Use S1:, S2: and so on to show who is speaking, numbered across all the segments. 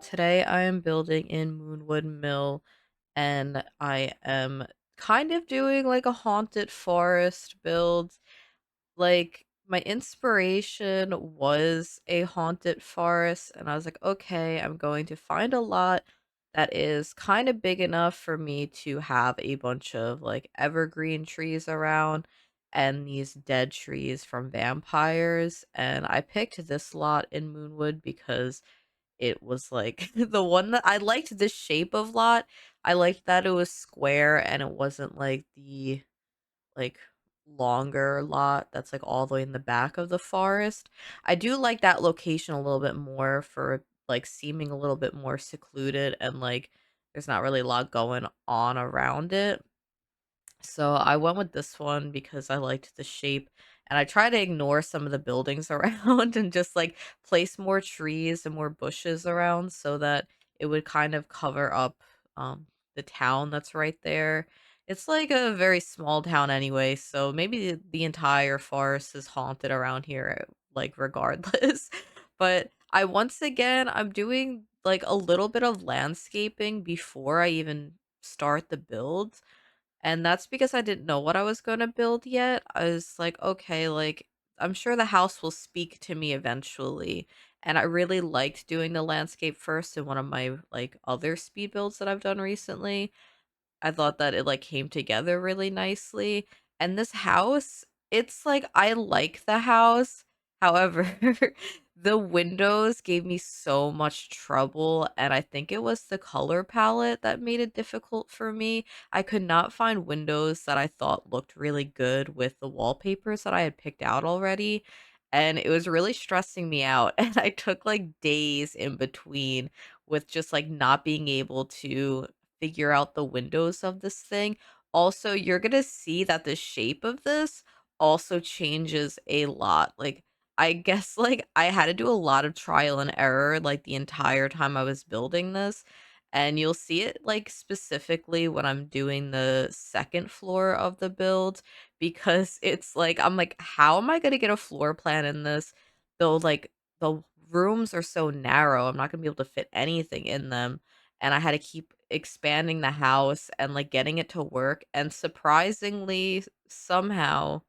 S1: today I am building in Moonwood Mill and I am kind of doing like a haunted forest build. Like my inspiration was a haunted forest and I was like, okay, I'm going to find a lot that is kind of big enough for me to have a bunch of like evergreen trees around and these dead trees from vampires. And I picked this lot in Moonwood because it was, like, the one that I liked the shape of lot. I liked that it was square and it wasn't, like, the, like, longer lot that's, like, all the way in the back of the forest. I do like that location a little bit more for, like, seeming a little bit more secluded and, like, there's not really a lot going on around it. So I went with this one because I liked the shape and I try to ignore some of the buildings around and just like place more trees and more bushes around so that it would kind of cover up the town that's right there. It's like a very small town anyway, so maybe the entire forest is haunted around here like regardless. But I once again I'm doing like a little bit of landscaping before I even start the build, and that's because I didn't know what I was gonna build yet. I was like, "Okay, like, I'm sure the house will speak to me eventually." And I really liked doing the landscape first in one of my, like, other speed builds that I've done recently. I thought that it, like, came together really nicely, and this house, it's like I like the house, however, the windows gave me so much trouble, and I think it was the color palette that made it difficult for me. I could not find windows that I thought looked really good with the wallpapers that I had picked out already, and it was really stressing me out, and I took, like, days in between with just, like, not being able to figure out the windows of this thing. Also, you're gonna see that the shape of this also changes a lot. Like, I guess, like, I had to do a lot of trial and error, like, the entire time I was building this, and you'll see it, like, specifically when I'm doing the second floor of the build, because it's like I'm like, "How am I gonna get a floor plan in this?" Though, like, the rooms are so narrow, I'm not gonna be able to fit anything in them, and I had to keep expanding the house and, like, getting it to work, and surprisingly, somehow,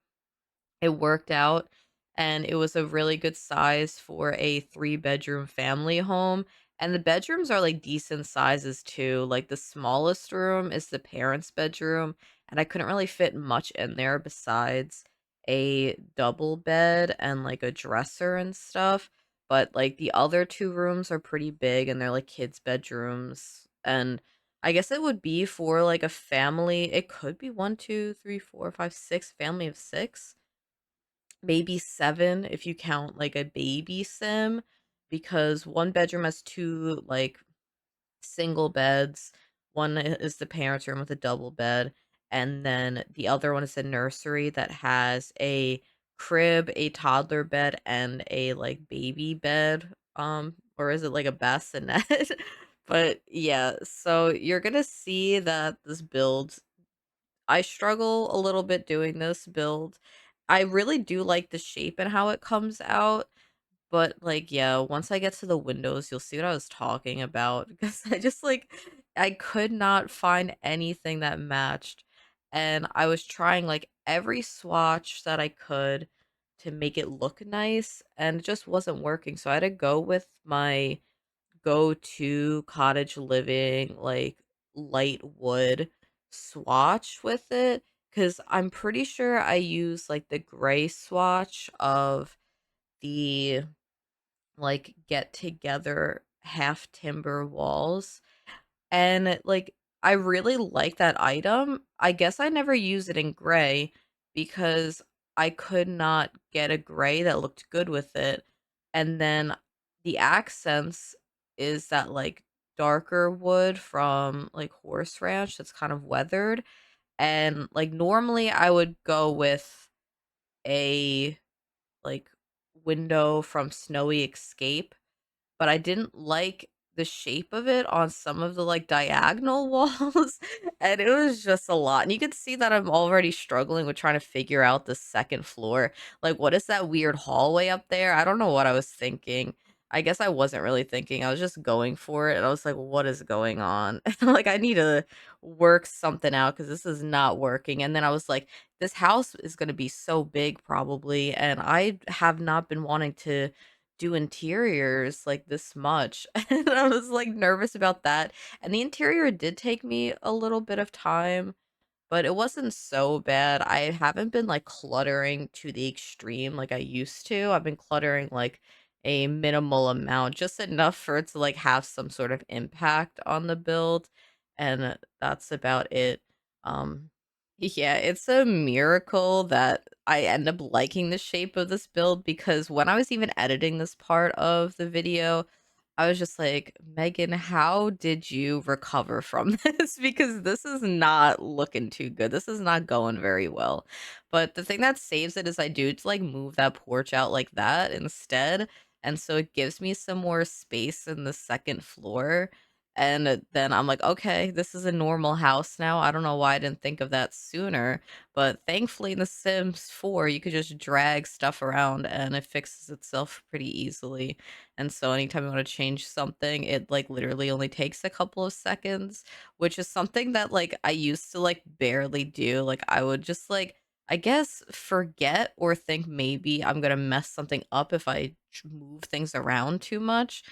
S1: it worked out, and it was a really good size for a three-bedroom family home, and the bedrooms are, like, decent sizes too. Like, the smallest room is the parents' bedroom, and I couldn't really fit much in there besides a double bed and, like, a dresser and stuff, but, like, the other 2 rooms are pretty big, and they're, like, kids' bedrooms, and I guess it would be for, like, a family. It could be 1, 2, 3, 4, 5, 6, family of 6? Maybe 7 if you count, like, a baby sim, because 1 bedroom has 2, like, single beds. One is the parents' room with a double bed, and then the other one is a nursery that has a crib, a toddler bed, and a, like, baby bed, or is it, like, a bassinet? But, yeah, so you're gonna see that this build I struggle a little bit doing this build. I really do like the shape and how it comes out, but, like, yeah, once I get to the windows, you'll see what I was talking about because I just, like I could not find anything that matched, and I was trying, like, every swatch that I could to make it look nice, and it just wasn't working, so I had to go with my go-to cottage living, like, light wood swatch with it, because 'cause I'm pretty sure I use, like, the gray swatch of the, like, get together half timber walls, and, like, I really like that item. I guess I never use it in gray because I could not get a gray that looked good with it, and then the accents is that, like, darker wood from, like, Horse Ranch that's kind of weathered, and, like, normally I would go with a, like, window from Snowy Escape, but I didn't like the shape of it on some of the, like, diagonal walls, and it was just a lot, and you could see that I'm already struggling with trying to figure out the 2nd floor. Like, what is that weird hallway up there? I don't know what I was thinking, I guess I wasn't really thinking, I was just going for it, and I was like, "What is going on?" Like, I need to work something out because this is not working, and then I was like, "This house is gonna be so big probably," and I have not been wanting to do interiors, like, this much, and I was, like, nervous about that, and the interior did take me a little bit of time, but it wasn't so bad. I haven't been, like, cluttering to the extreme like I used to. I've been cluttering, like, a minimal amount, just enough for it to, like, have some sort of impact on the build, and that's about it. Um, yeah, it's a miracle that I end up liking the shape of this build because when I was even editing this part of the video, I was just like, "Megan, how did you recover from this? Because this is not looking too good. This is not going very well." But the thing that saves it is I do to like move that porch out like that instead. And so it gives me some more space in the second floor. And then I'm like, okay, this is a normal house now. I don't know why I didn't think of that sooner. But thankfully in The Sims 4, you could just drag stuff around and it fixes itself pretty easily. And so anytime you wanna change something, it, like, literally only takes a couple of seconds, which is something that, like, I used to, like, barely do. Like, I would just, like, I guess, forget or think maybe I'm gonna mess something up if I move things around too much.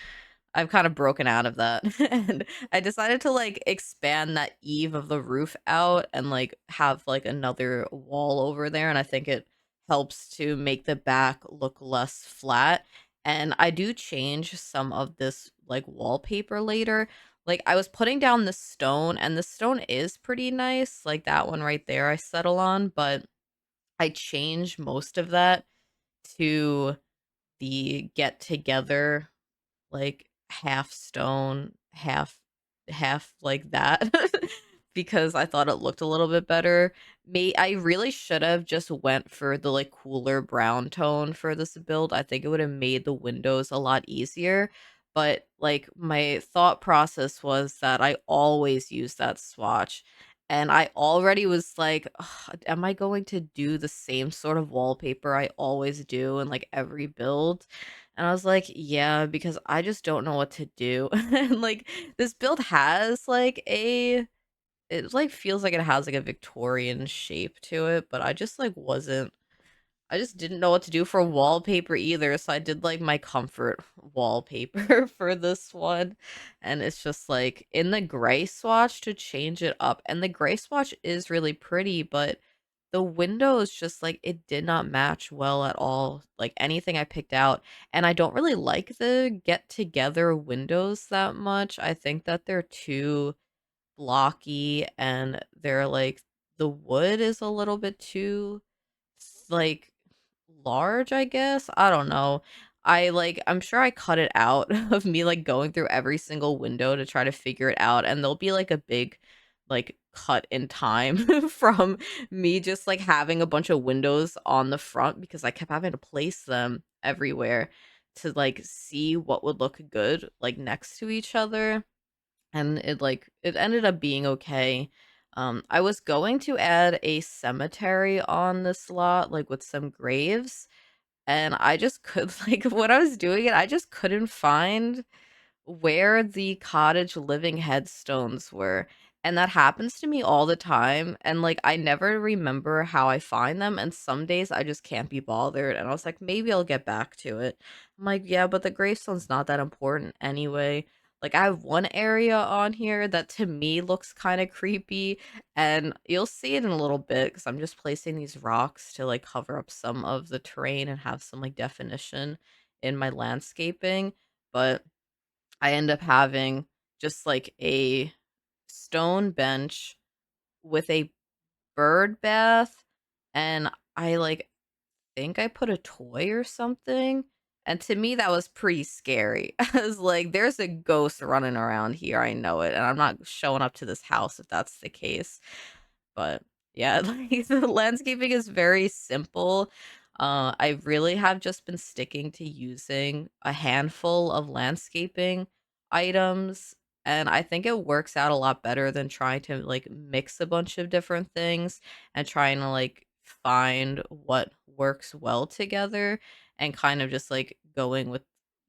S1: I've kind of broken out of that, and I decided to, like, expand that eave of the roof out and, like, have, like, another wall over there, and I think it helps to make the back look less flat, and I do change some of this, like, wallpaper later. Like, I was putting down the stone, and the stone is pretty nice, like, that one right there I settle on, but I changed most of that to the get together like, half stone, half like that, because I thought it looked a little bit better. May I really should have just went for the, like, cooler brown tone for this build. I think it would have made the windows a lot easier, but, like, my thought process was that I always use that swatch, and I already was like, "Ugh, am I going to do the same sort of wallpaper I always do in, like, every build?" And I was like, "Yeah, because I just don't know what to do." And, like, this build has, like, it, like, feels like it has, like, a Victorian shape to it, but I just, like, wasn't I just didn't know what to do for wallpaper either, so I did, like, my comfort wallpaper for this one, and it's just, like, in the gray swatch to change it up, and the gray swatch is really pretty, but the windows just, like, it did not match well at all, like, anything I picked out, and I don't really like the get together windows that much. I think that they're too blocky and they're, like, the wood is a little bit too like, large, I guess? I don't know. I'm sure I cut it out of me, like, going through every single window to try to figure it out, and there'll be, like, a big, like, cut in time from me just, like, having a bunch of windows on the front because I kept having to place them everywhere to, like, see what would look good, like, next to each other and it ended up being okay. I was going to add a cemetery on this lot, like with some graves, and I just could like when I was doing it, I just couldn't find where the cottage living headstones were. And that happens to me all the time. And like, I never remember how I find them. And some days I just can't be bothered. And I was like, maybe I'll get back to it. I'm like, yeah, but the gravestone's not that important anyway. Like, I have one area on here that to me looks kind of creepy. And you'll see it in a little bit because I'm just placing these rocks to like cover up some of the terrain and have some like definition in my landscaping. But I end up having just like a stone bench with a bird bath, and I like think I put a toy or something. And to me, that was pretty scary. I was like, there's a ghost running around here. I know it. And I'm not showing up to this house if that's the case. But yeah, like the landscaping is very simple. I really have just been sticking to using a handful of landscaping items, and I think it works out a lot better than trying to like mix a bunch of different things and trying to like find what works well together and kind of just like going with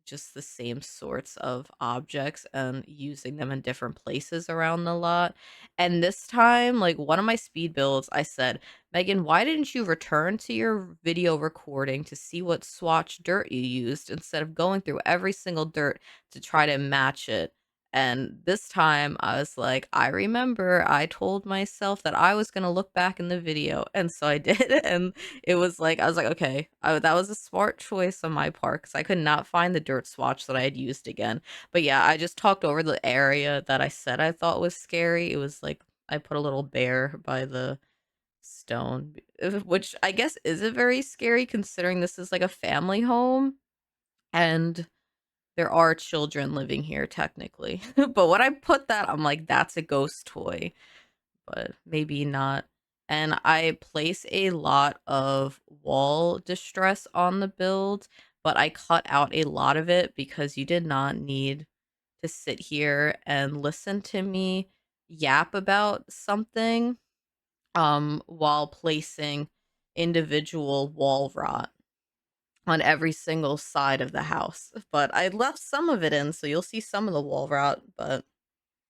S1: just the same sorts of objects and using them in different places around the lot. And this time, like one of my speed builds, I said, Megan, why didn't you return to your video recording to see what swatch dirt you used instead of going through every single dirt to try to match it? And this time I was like, I remember I told myself that I was going to look back in the video. And so I did. And it was like, I was like, okay, that was a smart choice on my part because I could not find the dirt swatch that I had used again. But yeah, I just talked over the area that I said I thought was scary. It was like, I put a little bear by the stone, which I guess isn't very scary considering this is like a family home. And there are children living here technically. But when I put that, I'm like, that's a ghost toy, but maybe not. And I place a lot of wall distress on the build, but I cut out a lot of it because you did not need to sit here and listen to me yap about something while placing individual wall rot on every single side of the house. But I left some of it in, so you'll see some of the wall rot, but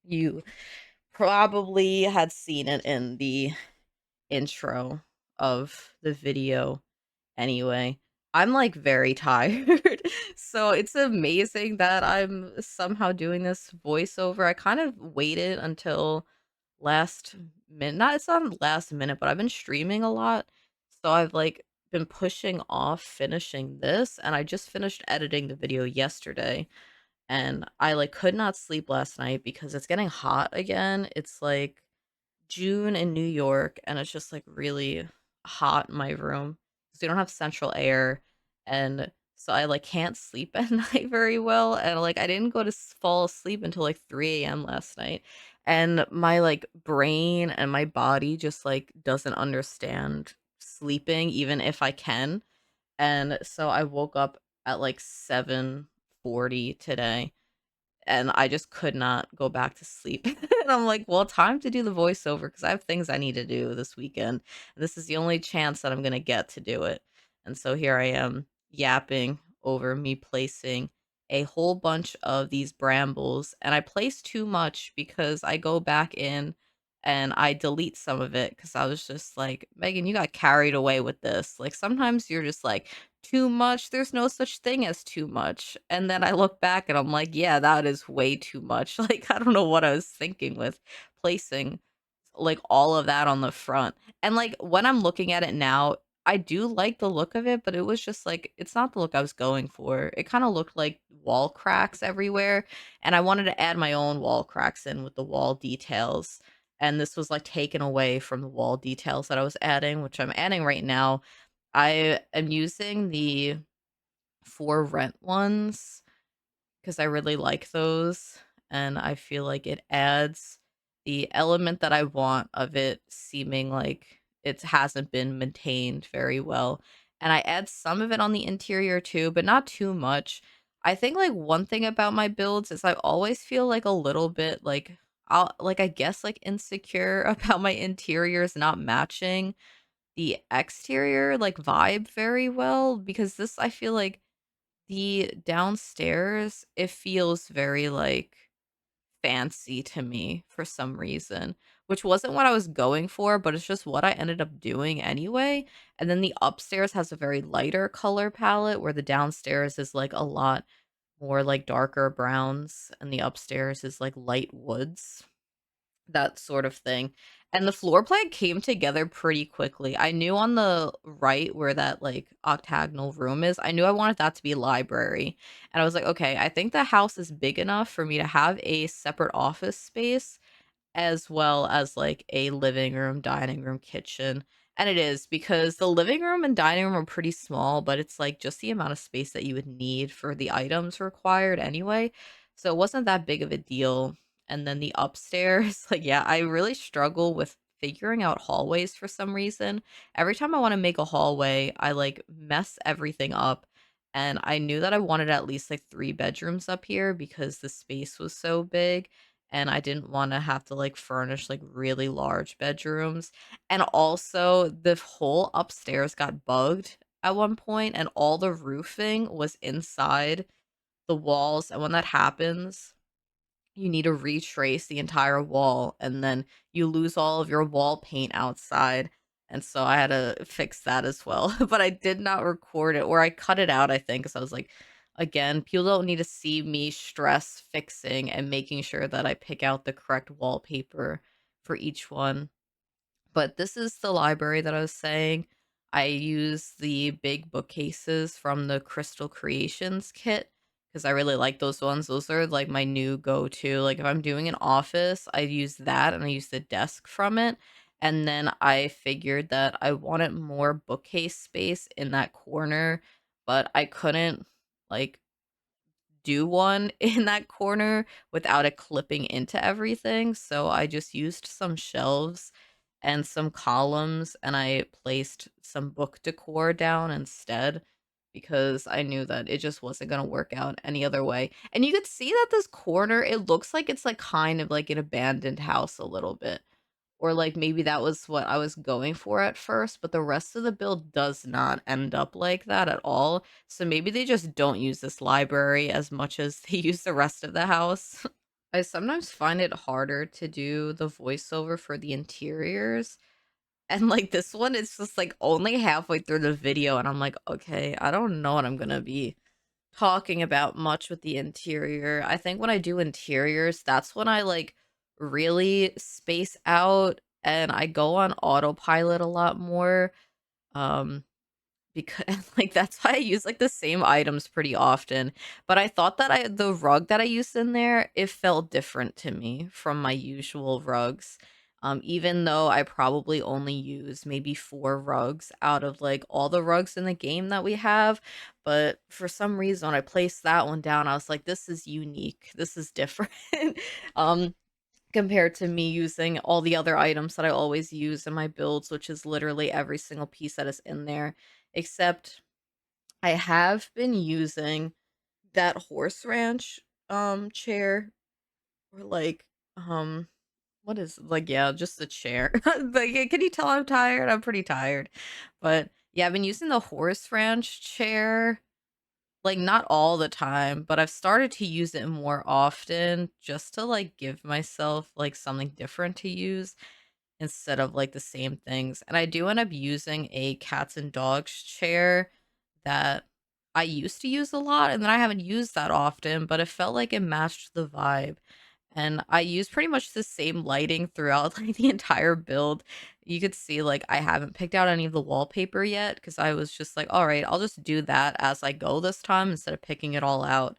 S1: you probably had seen it in the intro of the video anyway. I'm like very tired. So it's amazing that I'm somehow doing this voiceover. I kind of waited until last minute. Not it's not last minute, but I've been streaming a lot. So I've like been pushing off finishing this and I just finished editing the video yesterday and I like could not sleep last night because it's getting hot again. It's like June in New York, and it's just like really hot in my room because we don't have central air, and so I like can't sleep at night very well. And like I didn't go to fall asleep until like 3 a.m. last night, and my like brain and my body just like doesn't understand sleeping, even if I can. And so I woke up at like 7:40 today and I just could not go back to sleep. And I'm like, well, time to do the voiceover because I have things I need to do this weekend. This is the only chance that I'm going to get to do it. And so here I am yapping over me placing a whole bunch of these brambles. And I place too much because I go back in and I delete some of it because I was just like, Megan, you got carried away with this. Like sometimes you're just like, too much. There's no such thing as too much. And then I look back and I'm like, yeah, that is way too much. Like, I don't know what I was thinking with placing like all of that on the front. And like when I'm looking at it now, I do like the look of it, but it was just like it's not the look I was going for. It kind of looked like wall cracks everywhere, and I wanted to add my own wall cracks in with the wall details. And this was like taken away from the wall details that I was adding, which I'm adding right now. I am using the for rent ones because I really like those, and I feel like it adds the element that I want of it seeming like it hasn't been maintained very well. And I add some of it on the interior too, but not too much. I think like one thing about my builds is I always feel like a little bit like I guess like insecure about my interiors not matching the exterior like vibe very well because this I feel like the downstairs it feels very like fancy to me for some reason, which wasn't what I was going for, but it's just what I ended up doing anyway. And then the upstairs has a very lighter color palette where the downstairs is like a lot more like darker browns and the upstairs is like light woods, that sort of thing. And the floor plan came together pretty quickly. I knew on the right where that like octagonal room is, I knew I wanted that to be library. And I was like, okay, I think the house is big enough for me to have a separate office space as well as like a living room, dining room, kitchen. And it is because the living room and dining room are pretty small, but it's like just the amount of space that you would need for the items required anyway. So it wasn't that big of a deal. And then the upstairs, like, yeah, I really struggle with figuring out hallways for some reason. Every time I want to make a hallway, I like mess everything up. And I knew that I wanted at least like 3 bedrooms up here because the space was so big and I didn't wanna have to, like, furnish, like, really large bedrooms, and also, the whole upstairs got bugged at one point, and all the roofing was inside the walls, and when that happens, you need to retrace the entire wall, and then you lose all of your wall paint outside, and so I had to fix that as well, but I did not record it, or I cut it out, I think, 'cause I was like, again, people don't need to see me stress fixing and making sure that I pick out the correct wallpaper for each one. But this is the library that I was saying. I use the big bookcases from the Crystal Creations kit because I really like those ones. Those are like my new go-to. Like if I'm doing an office, I use that and I use the desk from it. And then I figured that I wanted more bookcase space in that corner, but I couldn't like do one in that corner without it clipping into everything, so I just used some shelves and some columns, and I placed some book decor down instead because I knew that it just wasn't gonna work out any other way. And you could see that this corner, it looks like it's, like, kind of like an abandoned house a little bit. Or, like, maybe that was what I was going for at first, but the rest of the build does not end up like that at all. So maybe they just don't use this library as much as they use the rest of the house. I sometimes find it harder to do the voiceover for the interiors. And, like, this one, it's just, like, only halfway through the video, and I'm like, "Okay, I don't know what I'm gonna be talking about much with the interior." I think when I do interiors, that's when I like really space out and I go on autopilot a lot more. Um because like that's why I use like the same items pretty often. But I thought that the rug that I used in there, it felt different to me from my usual rugs. Even though I probably only use maybe 4 rugs out of like all the rugs in the game that we have. But for some reason when I placed that one down, I was like, this is unique. This is different. um compared to me using all the other items that I always use in my builds, which is literally every single piece that is in there. Except I have been using that horse ranch chair or like um what is like yeah, just the chair. Like can you tell I'm tired? I'm pretty tired. But yeah, I've been using the horse ranch chair like not all the time, but I've started to use it more often just to like give myself like something different to use instead of like the same things. And I do end up using a cats and dogs chair that I used to use a lot and then I haven't used that often, but it felt like it matched the vibe. And I use pretty much the same lighting throughout like the entire build. You could see like I haven't picked out any of the wallpaper yet because I was just like, all right, I'll just do that as I go this time instead of picking it all out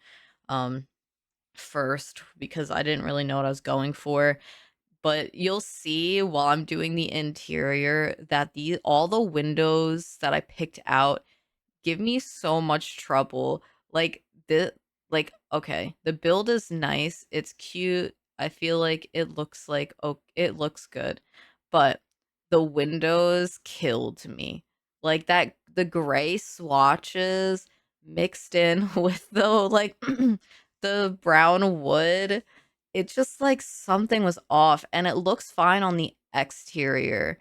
S1: um first because I didn't really know what I was going for. But you'll see while I'm doing the interior that the all the windows that I picked out give me so much trouble. Like the okay, the build is nice, it's cute. I feel like it looks like oh, it looks good. But the windows killed me. Like that the gray swatches mixed in with the like the brown wood. It just like something was off and it looks fine on the exterior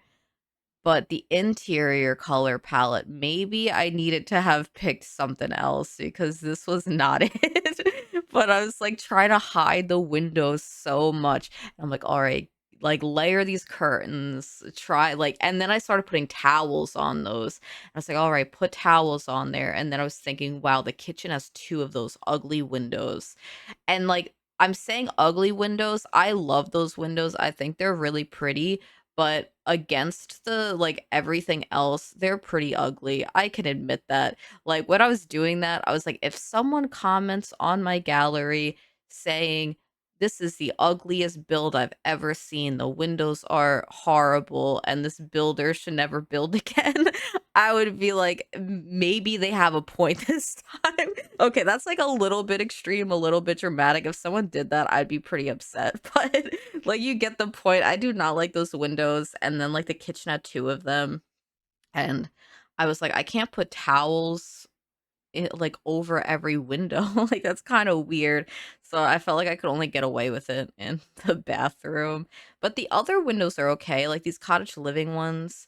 S1: but the interior color palette, maybe I needed to have picked something else because this was not it. But I was like trying to hide the windows so much. And I'm like, all right, like layer these curtains, try like, and then I started putting towels on those. I was like, all right, put towels on there. And then I was thinking, wow, the kitchen has 2 of those ugly windows. And, like, I'm saying ugly windows, I love those windows, I think they're really pretty, but against the, like, everything else, they're pretty ugly, I can admit that. Like, when I was doing that, I was like, if someone comments on my gallery saying, "This is the ugliest build I've ever seen, the windows are horrible, and this builder should never build again," I would be like, Maybe they have a point this time." Okay, that's, like, a little bit extreme, a little bit dramatic. If someone did that, I'd be pretty upset, but, like, you get the point. I do not like those windows, and then, like, the kitchen had 2 of them, and I was like, "I can't put towels like, over every window." Like, that's kinda weird. So, I felt like I could only get away with it in the bathroom. But the other windows are okay, like, these cottage living ones,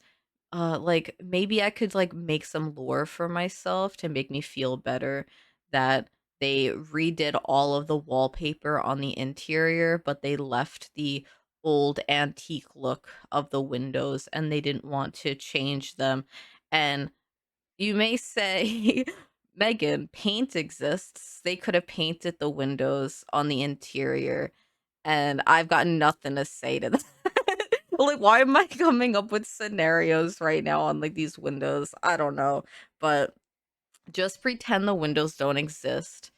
S1: like, maybe I could, like, make some lore for myself to make me feel better that they redid all of the wallpaper on the interior, but they left the old antique look of the windows and they didn't want to change them. And you may say, Megan, paint exists. They could have painted the windows on the interior, and I've got nothing to say to that. Like, why am I coming up with scenarios right now on like these windows? I don't know, but just pretend the windows don't exist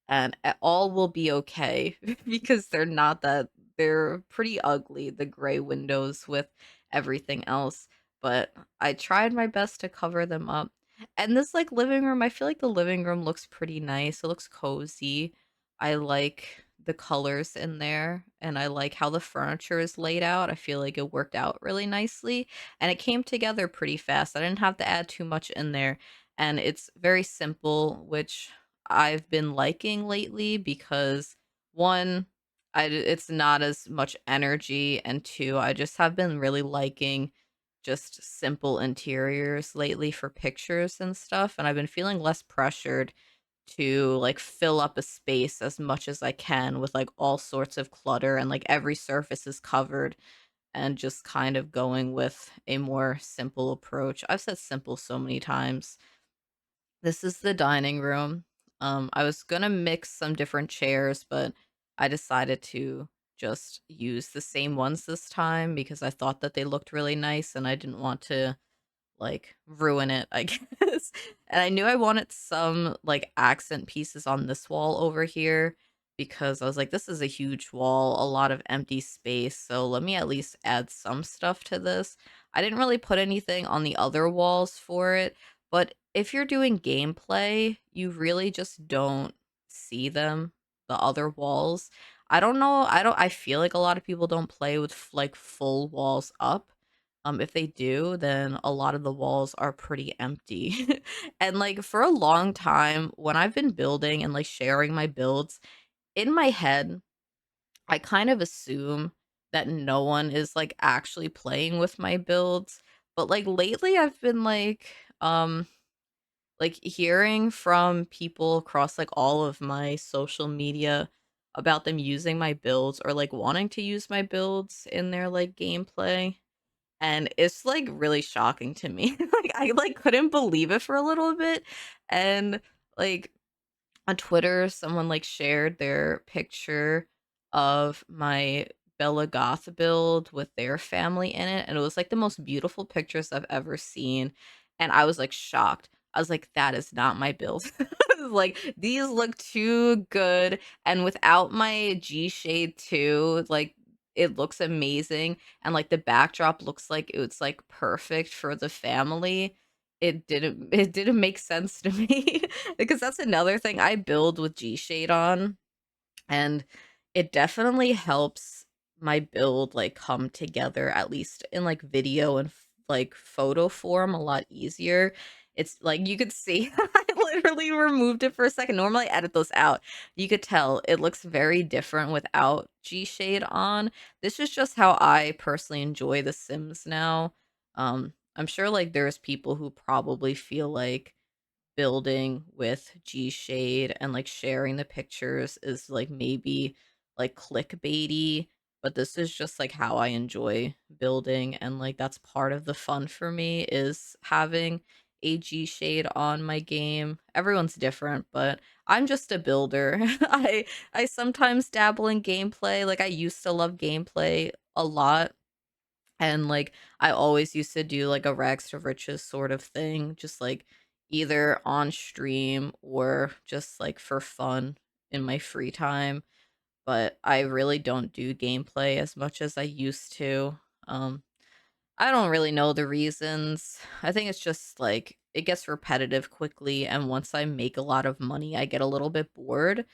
S1: and all will be okay because they're pretty ugly, the gray windows with everything else, but I tried my best to cover them up. And this like living room, I feel like the living room looks pretty nice. It looks cozy. I like the colors in there and I like how the furniture is laid out. I feel like it worked out really nicely and it came together pretty fast. I didn't have to add too much in there and it's very simple, which I've been liking lately because one, it's not as much energy, and two, I just have been really liking just simple interiors lately for pictures and stuff, and I've been feeling less pressured to like fill up a space as much as I can with like all sorts of clutter and like every surface is covered and just kind of going with a more simple approach. I've said simple so many times. This is the dining room. I was gonna mix some different chairs, but I decided to just use the same ones this time because I thought that they looked really nice and I didn't want to like ruin it, I guess. And I knew I wanted some like accent pieces on this wall over here because I was like, this is a huge wall, a lot of empty space. So let me at least add some stuff to this. I didn't really put anything on the other walls for it, but if you're doing gameplay, you really just don't see them, the other walls. I don't know. I feel like a lot of people don't play with like full walls up. If they do, then a lot of the walls are pretty empty. And like for a long time, when I've been building and like sharing my builds, in my head, I kind of assume that no one is like actually playing with my builds. But like lately I've been like hearing from people across like all of my social media about them using my builds or like wanting to use my builds in their like gameplay and it's, like, really shocking to me. Like, I, like, couldn't believe it for a little bit, and, like, on Twitter, someone, like, shared their picture of my Bella Goth build with their family in it, and it was, like, the most beautiful pictures I've ever seen, and I was, like, shocked. I was like, "That is not my build." Like, "These look too good," and without my G shade too, like, it looks amazing, and, like, the backdrop looks like it was, like, perfect for the family. It didn't make sense to me. Because that's another thing I build with G Shade on, and it definitely helps my build, like, come together, at least in, like, video and, like, photo form a lot easier. It's like, you could see I literally removed it for a second. Normally, I edit those out. You could tell it looks very different without G Shade on. This is just how I personally enjoy The Sims now. I'm sure, like, there's people who probably feel like building with G Shade and like sharing the pictures is like maybe like clickbaity, but this is just like how I enjoy building and like that's part of the fun for me is having a G Shade on my game. Everyone's different, but I'm just a builder. I sometimes dabble in gameplay. Like I used to love gameplay a lot and, like, I always used to do, like, a rags to riches sort of thing, just, like, either on stream or just, like, for fun in my free time, but I really don't do gameplay as much as I used to. Um, I don't really know the reasons. I think it's just, like, it gets repetitive quickly, and once I make a lot of money, I get a little bit bored,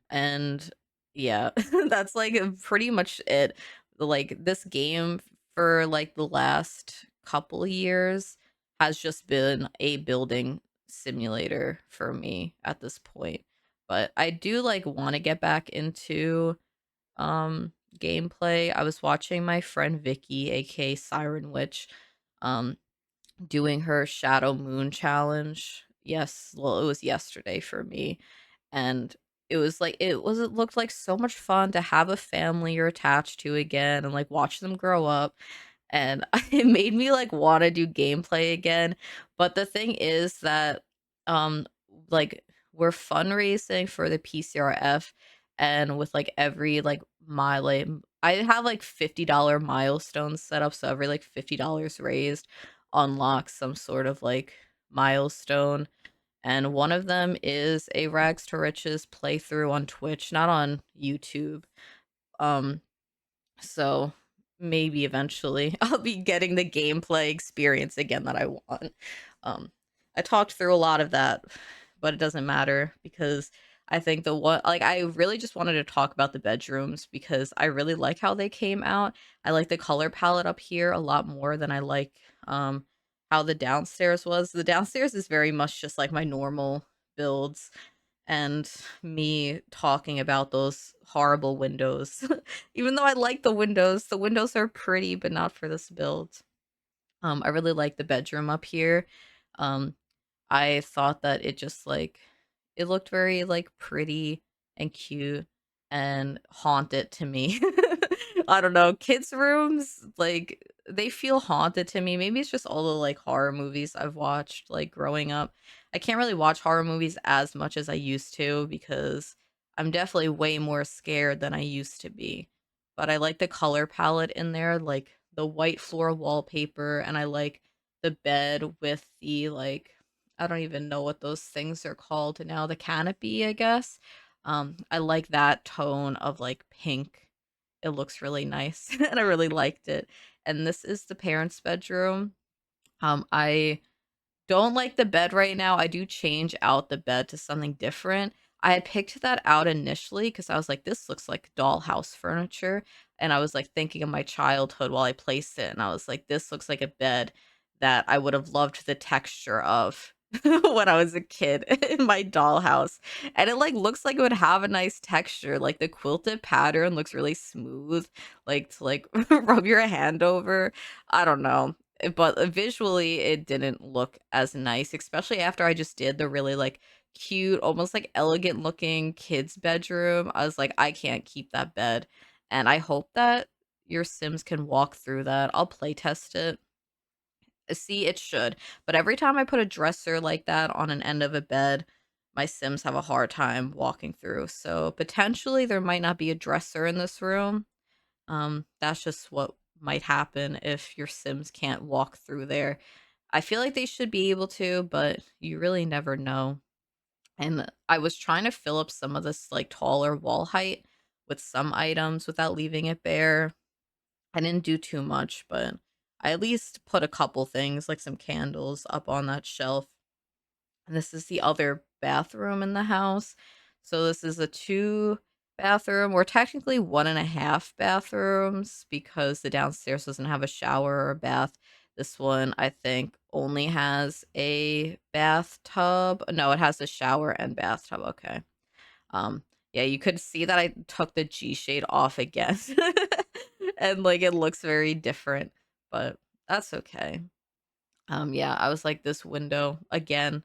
S1: and yeah, that's, like, pretty much it. Like, this game for, like, the last couple years has just been a building simulator for me at this point. But I do, like, wanna get back into, gameplay. I was watching my friend Vicky, aka Siren Witch, um, doing her Shadow Moon challenge. Yes, well, it was yesterday for me, and it looked like so much fun to have a family you're attached to again and, like, watch them grow up, and it made me, like, wanna do gameplay again, but the thing is that, um, like, we're fundraising for the PCRF, and with, like, every, like, I have, like, $50 milestones set up, so every, like, $50 raised unlocks some sort of, like, milestone, and one of them is a rags to riches playthrough on Twitch, not on YouTube. Um, so maybe eventually I'll be getting the gameplay experience again that I want. Um, I talked through a lot of that, but it doesn't matter because I think the one like I really just wanted to talk about the bedrooms because I really like how they came out. I like the color palette up here a lot more than I like um how the downstairs was. The downstairs is very much just like my normal builds and me talking about those horrible windows. Even though I like the windows are pretty, but not for this build. I really like the bedroom up here. Um, I thought that it just like it looked very like pretty and cute and haunted to me. I don't know, kids' rooms like they feel haunted to me. Maybe it's just all the like horror movies I've watched like growing up. I can't really watch horror movies as much as I used to because I'm definitely way more scared than I used to be. But I like the color palette in there, like the white floor wallpaper, and I like the bed with the like I don't even know what those things are called now, the canopy, I guess. I like that tone of like pink. It looks really nice and I really liked it. And this is the parents' bedroom. I don't like the bed right now. I do change out the bed to something different. I had picked that out initially because I was like, this looks like dollhouse furniture. And I was like thinking of my childhood while I placed it. And I was like, this looks like a bed that I would have loved the texture of when I was a kid in my dollhouse. And it like looks like it would have a nice texture. Like the quilted pattern looks really smooth, like to like rub your hand over. I don't know, but visually it didn't look as nice, especially after I just did the really like cute, almost like elegant looking kids bedroom. I was like, I can't keep that bed. And I hope that your Sims can walk through that. I'll play test it. See, it should. But every time I put a dresser like that on an end of a bed, my Sims have a hard time walking through. So potentially there might not be a dresser in this room. That's just what might happen if your Sims can't walk through there. I feel like they should be able to, but you really never know. And I was trying to fill up some of this like taller wall height with some items without leaving it bare. I didn't do too much, but I at least put a couple things like some candles up on that shelf. And this is the other bathroom in the house. So this is a two bathroom, or technically one and a half bathrooms because the downstairs doesn't have a shower or a bath. This one, I think, only has a bathtub. No, it has a shower and bathtub. Okay. Um, yeah, you could see that I took the G shade off again. And like it looks very different, but that's okay. Yeah, I was like this window again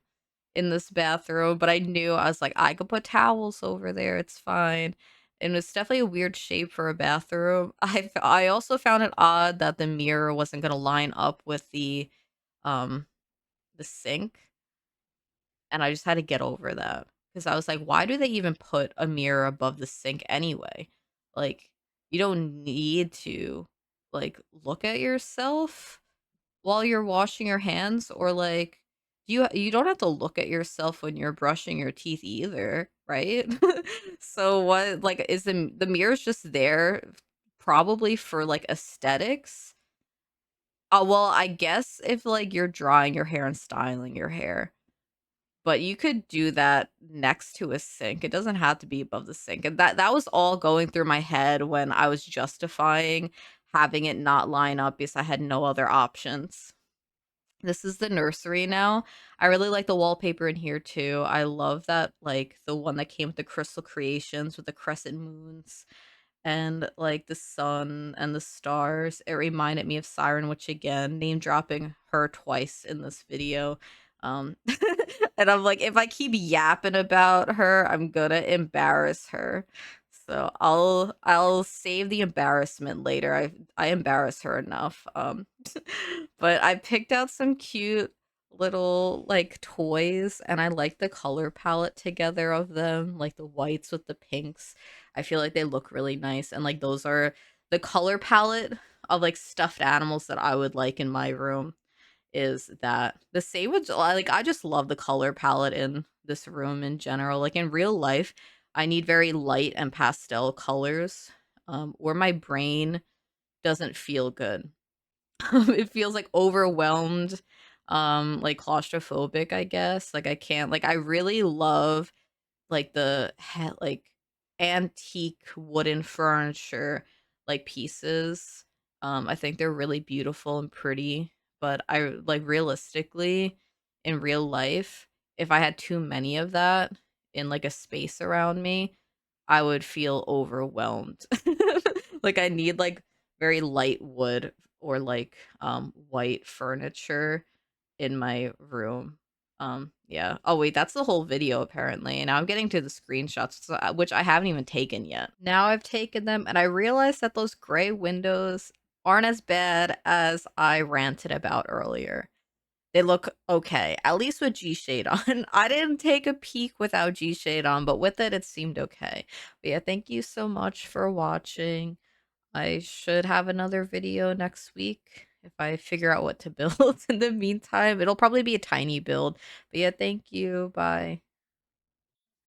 S1: in this bathroom, but I knew I was like, I could put towels over there. It's fine. And it's definitely a weird shape for a bathroom. I also found it odd that the mirror wasn't gonna line up with um the sink, and I just had to get over that because I was like, why do they even put a mirror above the sink anyway? Like, you don't need to like look at yourself while you're washing your hands, or like you don't have to look at yourself when you're brushing your teeth either, right? So what like is the mirror's just there probably for like aesthetics? Well, I guess if like you're drying your hair and styling your hair, but you could do that next to a sink. It doesn't have to be above the sink. And that was all going through my head when I was justifying having it not line up because I had no other options. This is the nursery now. I really like the wallpaper in here too. I love that, like, the one that came with the crystal creations with the crescent moons and, like, the sun and the stars. It reminded me of Siren Witch again, name dropping her twice in this video. Um, and I'm like, if I keep yapping about her, I'm gonna embarrass her. So I'll save the embarrassment later. I embarrass her enough. But I picked out some cute little like toys, and I like the color palette together of them, like the whites with the pinks. I feel like they look really nice, and like those are the color palette of like stuffed animals that I would like in my room is that the same with like I just love the color palette in this room in general. Like in real life, I need very light and pastel colors, or my brain doesn't feel good. It feels like overwhelmed, like claustrophobic, I guess. Like I can't like I really love like like antique wooden furniture like pieces. I think they're really beautiful and pretty, but I like realistically in real life, if I had too many of that in like a space around me, I would feel overwhelmed. Like I need like very light wood or like white furniture in my room. Yeah. Oh wait, that's the whole video apparently. And now I'm getting to the screenshots, which I haven't even taken yet. Now I've taken them, and I realized that those gray windows aren't as bad as I ranted about earlier. They look okay, at least with G shade on. I didn't take a peek without G shade on, but with it, it seemed okay. But yeah, thank you so much for watching. I should have another video next week if I figure out what to build in the meantime. It'll probably be a tiny build. But yeah, thank you. Bye.